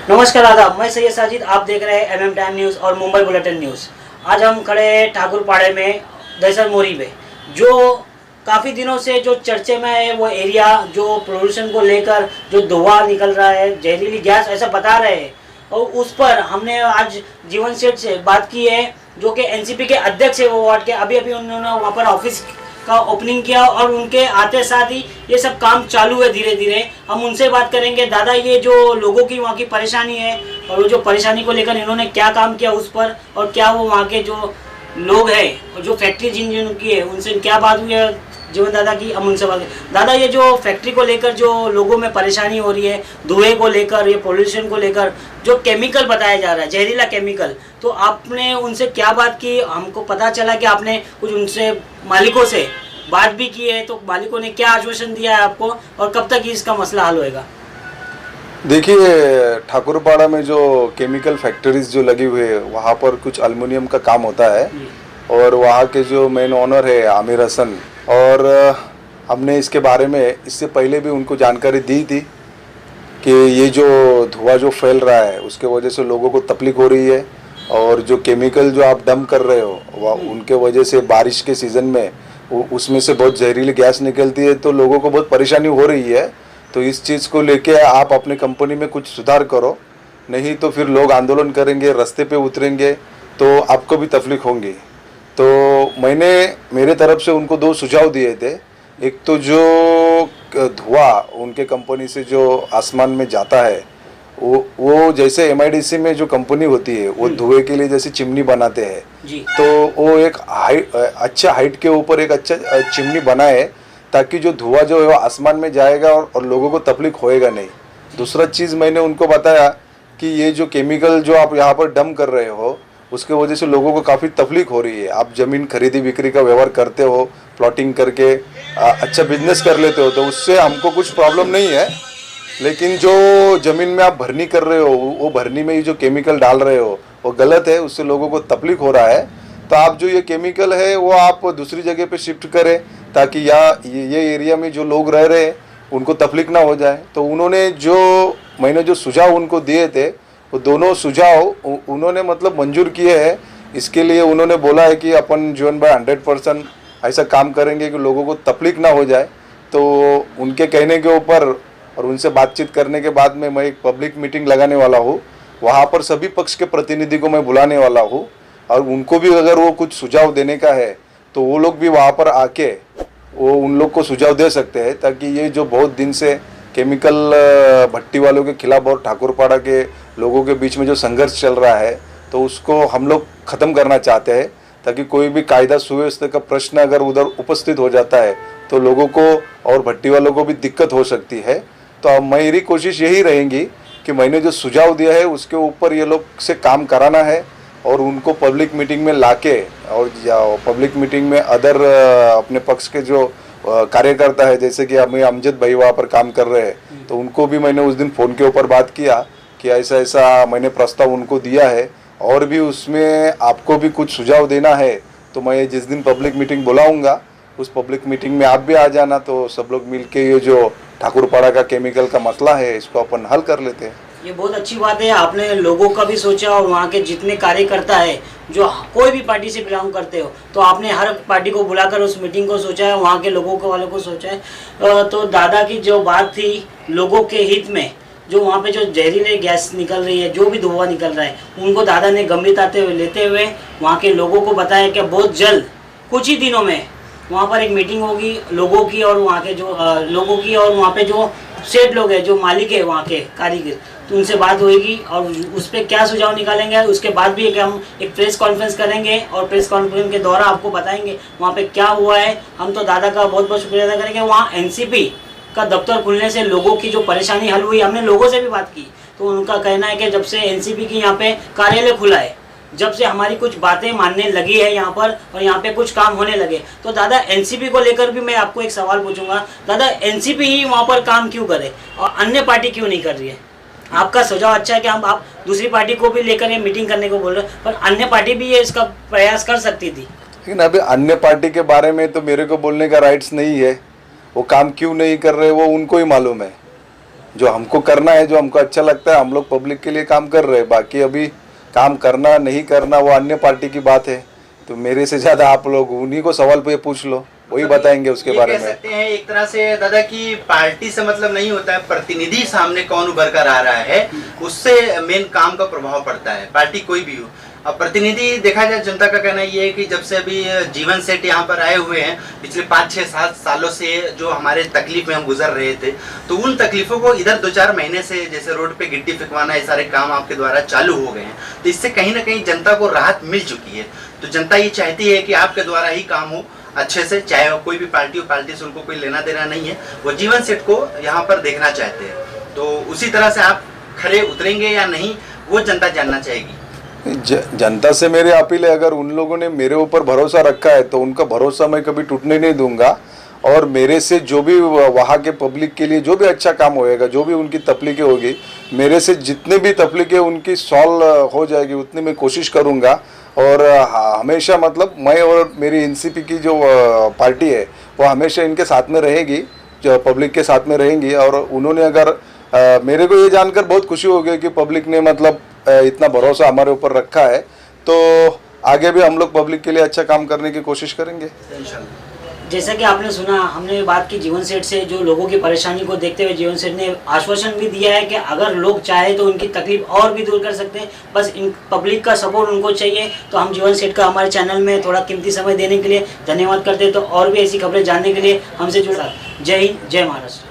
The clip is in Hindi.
नमस्कार आदाब, मैं सैयद साजिद। आप देख रहे हैं एमएम टाइम न्यूज़ और मुंबई बुलेटिन न्यूज़। आज हम खड़े हैं ठाकुरपाड़े में दहसर मोरी पे, जो काफ़ी दिनों से जो चर्चे में है वो एरिया, जो पोल्यूशन को लेकर जो धुआं निकल रहा है, जहरीली गैस ऐसा बता रहे हैं। और उस पर हमने आज जीवन सेठ से बात की है, जो कि एनसीपी के अध्यक्ष है वो वार्ड के। अभी अभी उन्होंने वहाँ पर ऑफिस का ओपनिंग किया और उनके आते साथ ही ये सब काम चालू है धीरे धीरे। हम उनसे बात करेंगे। दादा, ये जो लोगों की वहाँ की परेशानी है और वो जो परेशानी को लेकर इन्होंने क्या काम किया उस पर, और क्या वो वहाँ के जो लोग हैं और जो फैक्ट्री जिन जिनकी है उनसे क्या बात हुई है जीवन दादा की, हम उनसे बात। दादा, ये जो फैक्ट्री को लेकर जो लोगों में परेशानी हो रही है, धुएं को लेकर, ये पोल्यूशन को लेकर, जो केमिकल बताया जा रहा है, जहरीला केमिकल, तो आपने उनसे क्या बात की? हमको पता चला कि आपने कुछ उनसे मालिकों से बात भी की है, तो मालिकों ने क्या आश्वासन दिया है आपको, और कब तक इसका मसला हल होएगा? देखिए, ठाकुरपाड़ा में जो केमिकल फैक्ट्रीज जो लगी हुई है वहाँ पर कुछ अल्युमिनियम का काम होता है। और वहाँ के जो मेन ओनर है आमिर हसन, और हमने इसके बारे में इससे पहले भी उनको जानकारी दी थी कि ये जो धुआं जो फैल रहा है उसके वजह से लोगों को तकलीफ हो रही है, और जो केमिकल जो आप डंप कर रहे हो वह उनके वजह से बारिश के सीज़न में उसमें से बहुत जहरीली गैस निकलती है, तो लोगों को बहुत परेशानी हो रही है। तो इस चीज़ को लेके आप अपने कंपनी में कुछ सुधार करो, नहीं तो फिर लोग आंदोलन करेंगे, रास्ते पे उतरेंगे, तो आपको भी तकलीफ होंगी। तो मैंने मेरे तरफ से उनको 2 सुझाव दिए थे। एक तो जो धुआं उनके कंपनी से जो आसमान में जाता है, वो जैसे एमआईडीसी में जो कंपनी होती है वो धुएं के लिए जैसे चिमनी बनाते हैं, तो वो एक अच्छा हाइट के ऊपर एक अच्छा चिमनी बनाए, ताकि जो धुआं जो है वो आसमान में जाएगा और लोगों को तकलीफ होएगा नहीं। दूसरा चीज़ मैंने उनको बताया कि ये जो केमिकल जो आप यहाँ पर डंप कर रहे हो उसके वजह से लोगों को काफ़ी तकलीफ हो रही है। आप ज़मीन खरीदी बिक्री का व्यवहार करते हो, प्लॉटिंग करके अच्छा बिजनेस कर लेते हो, तो उससे हमको कुछ प्रॉब्लम नहीं है। लेकिन जो ज़मीन में आप भरनी कर रहे हो, वो भरनी में ही जो केमिकल डाल रहे हो वो गलत है, उससे लोगों को तकलीफ हो रहा है। तो आप जो ये केमिकल है वो आप दूसरी जगह पे शिफ्ट करें, ताकि ये एरिया में जो लोग रह रहे हैं उनको तकलीफ ना हो जाए। तो मैंने जो सुझाव उनको दिए थे वो दोनों सुझाव उन्होंने मतलब मंजूर किए हैं। इसके लिए उन्होंने बोला है कि अपन जीवन भाई 100% ऐसा काम करेंगे कि लोगों को तकलीफ ना हो जाए। तो उनके कहने के ऊपर और उनसे बातचीत करने के बाद में मैं एक पब्लिक मीटिंग लगाने वाला हूँ। वहाँ पर सभी पक्ष के प्रतिनिधि को मैं बुलाने वाला हूँ, और उनको भी अगर वो कुछ सुझाव देने का है तो वो लोग भी वहाँ पर आके वो उन लोग को सुझाव दे सकते हैं, ताकि ये जो बहुत दिन से केमिकल भट्टी वालों के खिलाफ और ठाकुरपाड़ा के लोगों के बीच में जो संघर्ष चल रहा है, तो उसको हम लोग ख़त्म करना चाहते हैं, ताकि कोई भी कायदा सुव्यवस्था का प्रश्न अगर उधर उपस्थित हो जाता है तो लोगों को और भट्टी वालों को भी दिक्कत हो सकती है। तो अब मेरी कोशिश यही रहेगी कि मैंने जो सुझाव दिया है उसके ऊपर ये लोग से काम कराना है, और उनको पब्लिक मीटिंग में लाके, और पब्लिक मीटिंग में अदर अपने पक्ष के जो कार्यकर्ता है, जैसे कि हमें अमजद भाई वहाँ पर काम कर रहे हैं, तो उनको भी मैंने उस दिन फ़ोन के ऊपर बात किया कि ऐसा ऐसा मैंने प्रस्ताव उनको दिया है, और भी उसमें आपको भी कुछ सुझाव देना है। तो मैं जिस दिन पब्लिक मीटिंग बुलाऊंगा उस पब्लिक मीटिंग में आप भी आ जाना, तो सब लोग मिलके ये जो ठाकुरपाड़ा का केमिकल का मसला है इसको अपन हल कर लेते हैं। ये बहुत अच्छी बात है, आपने लोगों का भी सोचा, और वहाँ के जितने कार्यकर्ता है जो कोई भी पार्टी से बिलोंग करते हो, तो आपने हर पार्टी को बुलाकर उस मीटिंग को सोचा है, वहाँ के लोगों को वालों को सोचा है। तो दादा की जो बात थी लोगों के हित में, जो वहाँ पे जो जहरीले गैस निकल रही है, जो भी धुआं निकल रहा है, उनको दादा ने गंभीरता लेते हुए वहाँ के लोगों को बताया कि बहुत जल्द कुछ ही दिनों में वहाँ पर एक मीटिंग होगी लोगों की, और वहाँ के जो लोगों की, और वहाँ पे जो सेठ लोग हैं, जो मालिक है वहाँ के कारीगर, तो उनसे बात होगी और उस पर क्या सुझाव निकालेंगे। उसके बाद भी हम एक प्रेस कॉन्फ्रेंस करेंगे, और प्रेस कॉन्फ्रेंस के दौरान आपको बताएंगे वहाँ पे क्या हुआ है। हम तो दादा का बहुत बहुत शुक्रिया अदा करेंगे। वहाँ एनसीपी का दफ्तर खुलने से लोगों की जो परेशानी हल हुई, हमने लोगों से भी बात की, तो उनका कहना है कि जब से एनसीपी की यहाँ पे कार्यालय खुला है, जब से हमारी कुछ बातें मानने लगी है यहाँ पर, और यहाँ पे कुछ काम होने लगे। तो दादा, एनसीपी को लेकर भी मैं आपको एक सवाल पूछूंगा। दादा, एनसीपी ही वहाँ पर काम क्यों करे और अन्य पार्टी क्यों नहीं कर रही है? आपका सुझाव अच्छा है कि आप दूसरी पार्टी को भी लेकर ये मीटिंग करने को बोल रहे हैं, पर अन्य पार्टी भी ये इसका प्रयास कर सकती थी। लेकिन अभी अन्य पार्टी के बारे में तो मेरे को बोलने का राइट्स नहीं है। वो काम क्यों नहीं कर रहे वो उनको ही मालूम है। जो हमको करना है, जो हमको अच्छा लगता है, हम लोग पब्लिक के लिए काम कर रहे हैं। बाकी अभी काम करना नहीं करना वो अन्य पार्टी की बात है। तो मेरे से ज़्यादा आप लोग उन्हीं को सवाल पे पूछ लो, वही बताएंगे उसके बारे कह में। सकते हैं एक तरह से दादा की पार्टी से मतलब नहीं होता है, प्रतिनिधि सामने कौन उभर कर आ रहा है उससे मेन काम का प्रभाव पड़ता है, पार्टी कोई भी हो। अब प्रतिनिधि देखा जाए, जनता का कहना ये है कि जब से अभी जीवन सेठ यहाँ पर आए हुए हैं, पिछले 5-6-7 सालों से जो हमारे तकलीफ में हम गुजर रहे थे, तो उन तकलीफों को इधर 2-4 महीने से जैसे रोड पे गिट्टी फेंकवाना, ये सारे काम आपके द्वारा चालू हो गए हैं, तो इससे कहीं ना कहीं जनता को राहत मिल चुकी है। तो जनता ये चाहती है कि आपके द्वारा ही काम हो अच्छे से, चाहे कोई भी पार्टी हो, पार्टी से उनको कोई लेना देना नहीं है, वो जीवन सेठ को यहाँ पर देखना चाहते हैं। तो उसी तरह से आप खरे उतरेंगे या नहीं, वो जनता जानना चाहेगी। जनता से मेरी अपील है, अगर उन लोगों ने मेरे ऊपर भरोसा रखा है तो उनका भरोसा मैं कभी टूटने नहीं दूंगा। और मेरे से जो भी वहाँ के पब्लिक के लिए जो भी अच्छा काम होएगा, जो भी उनकी तकलीफें होगी, मेरे से जितने भी तकलीफें उनकी सॉल्व हो जाएगी उतनी मैं कोशिश करूँगा। और हमेशा मतलब मैं और मेरी एनसीपी की जो पार्टी है वो हमेशा इनके साथ में रहेगी, जो पब्लिक के साथ में रहेंगी। और उन्होंने अगर मेरे को ये जानकर बहुत खुशी हो गई कि पब्लिक ने मतलब इतना भरोसा हमारे ऊपर रखा है, तो आगे भी हम लोग पब्लिक के लिए अच्छा काम करने की कोशिश करेंगे इंशाल्लाह। जैसा कि आपने सुना, हमने बात की जीवन सेठ से, जो लोगों की परेशानी को देखते हुए जीवन सेठ ने आश्वासन भी दिया है कि अगर लोग चाहे तो उनकी तकलीफ और भी दूर कर सकते हैं, बस इन पब्लिक का सपोर्ट उनको चाहिए। तो हम जीवन सेठ का हमारे चैनल में थोड़ा कीमती समय देने के लिए धन्यवाद करते हैं। तो और भी ऐसी खबरें जानने के लिए हमसे जुड़ा। जय हिंद, जय महाराष्ट्र।